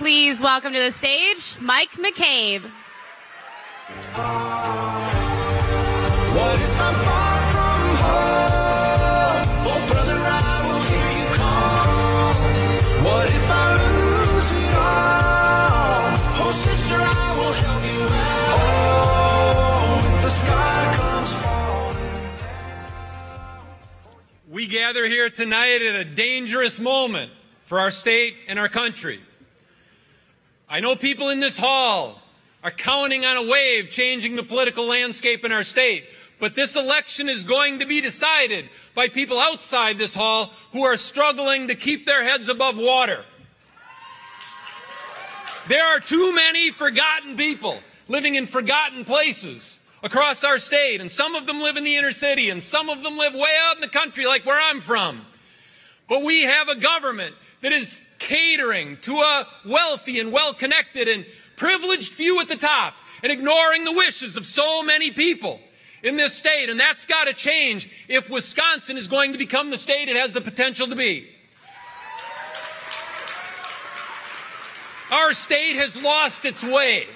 please welcome to the stage Mike McCabe. What if I'm far from home? Oh, brother, I will hear you call. What if I lose it all? Oh, sister, I will help you out. Oh, if the sky comes falling down. We gather here tonight at a dangerous moment for our state and our country. I know people in this hall are counting on a wave changing the political landscape in our state. But this election is going to be decided by people outside this hall who are struggling to keep their heads above water. There are too many forgotten people living in forgotten places across our state, and some of them live in the inner city, and some of them live way out in the country like where I'm from. But we have a government that is catering to a wealthy and well-connected and privileged few at the top and ignoring the wishes of so many people in this state. And that's got to change if Wisconsin is going to become the state it has the potential to be. Our state has lost its way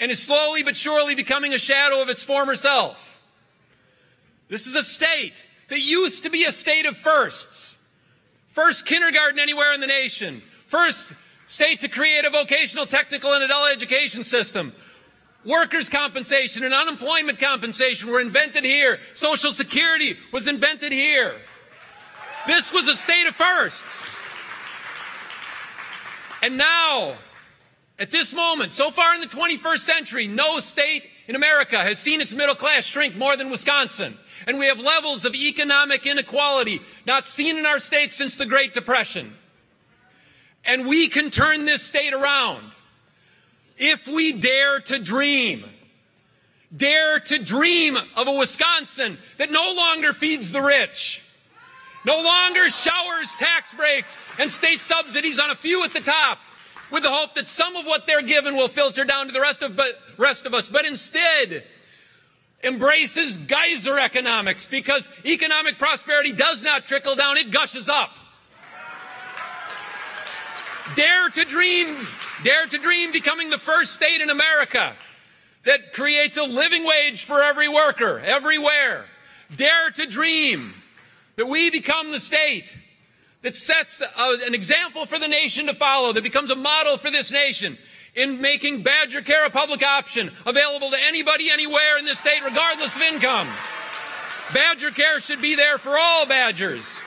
and is slowly but surely becoming a shadow of its former self. This is a state that used to be a state of firsts. First kindergarten anywhere in the nation. First state to create a vocational, technical, and adult education system. Workers' compensation and unemployment compensation were invented here. Social Security was invented here. This was a state of firsts. And now, at this moment, so far in the 21st century, no state in America has seen its middle class shrink more than Wisconsin. And we have levels of economic inequality not seen in our state since the Great Depression. And we can turn this state around if we dare to dream of a Wisconsin that no longer feeds the rich, no longer showers tax breaks and state subsidies on a few at the top with the hope that some of what they're given will filter down to the rest of us, but instead embraces geyser economics, because economic prosperity does not trickle down, it gushes up. Dare to dream becoming the first state in America that creates a living wage for every worker, everywhere. Dare to dream that we become the state that sets an example for the nation to follow, that becomes a model for this nation in making Badger Care a public option available to anybody, anywhere in this state, regardless of income. Badger Care should be there for all Badgers.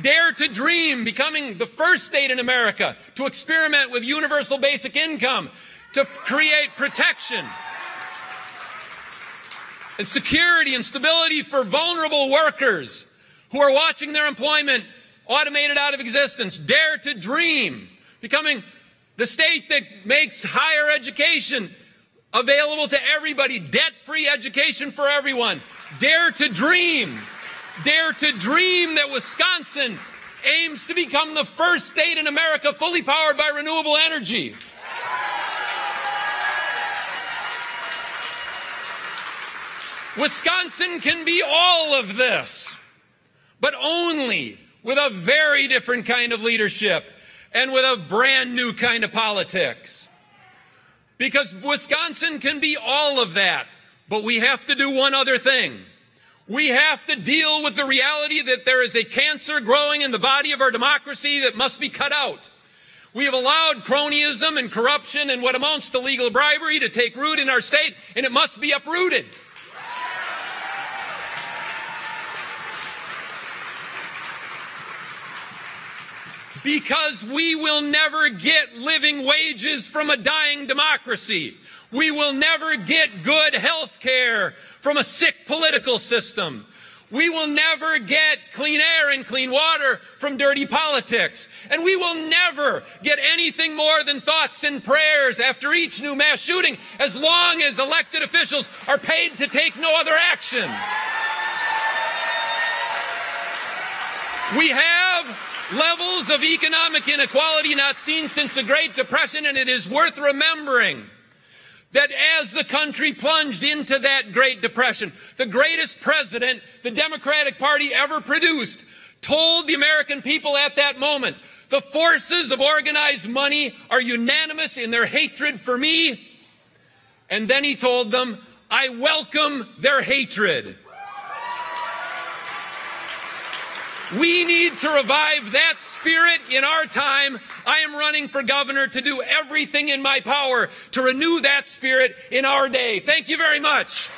Dare to dream becoming the first state in America to experiment with universal basic income, to create protection and security and stability for vulnerable workers who are watching their employment automated out of existence. Dare to dream becoming the state that makes higher education available to everybody, debt-free education for everyone. Dare to dream that Wisconsin aims to become the first state in America fully powered by renewable energy. Wisconsin can be all of this, but only with a very different kind of leadership and with a brand new kind of politics. Because Wisconsin can be all of that, but we have to do one other thing. We have to deal with the reality that there is a cancer growing in the body of our democracy that must be cut out. We have allowed cronyism and corruption and what amounts to legal bribery to take root in our state, and it must be uprooted. Because we will never get living wages from a dying democracy. We will never get good health care from a sick political system. We will never get clean air and clean water from dirty politics. And we will never get anything more than thoughts and prayers after each new mass shooting, as long as elected officials are paid to take no other action. We have levels of economic inequality not seen since the Great Depression, and it is worth remembering that as the country plunged into that Great Depression, the greatest president the Democratic Party ever produced told the American people at that moment, the The forces of organized money are unanimous in their hatred for me. And then he told them, I welcome their hatred. We need to revive that spirit in our time. I am running for governor to do everything in my power to renew that spirit in our day. Thank you very much.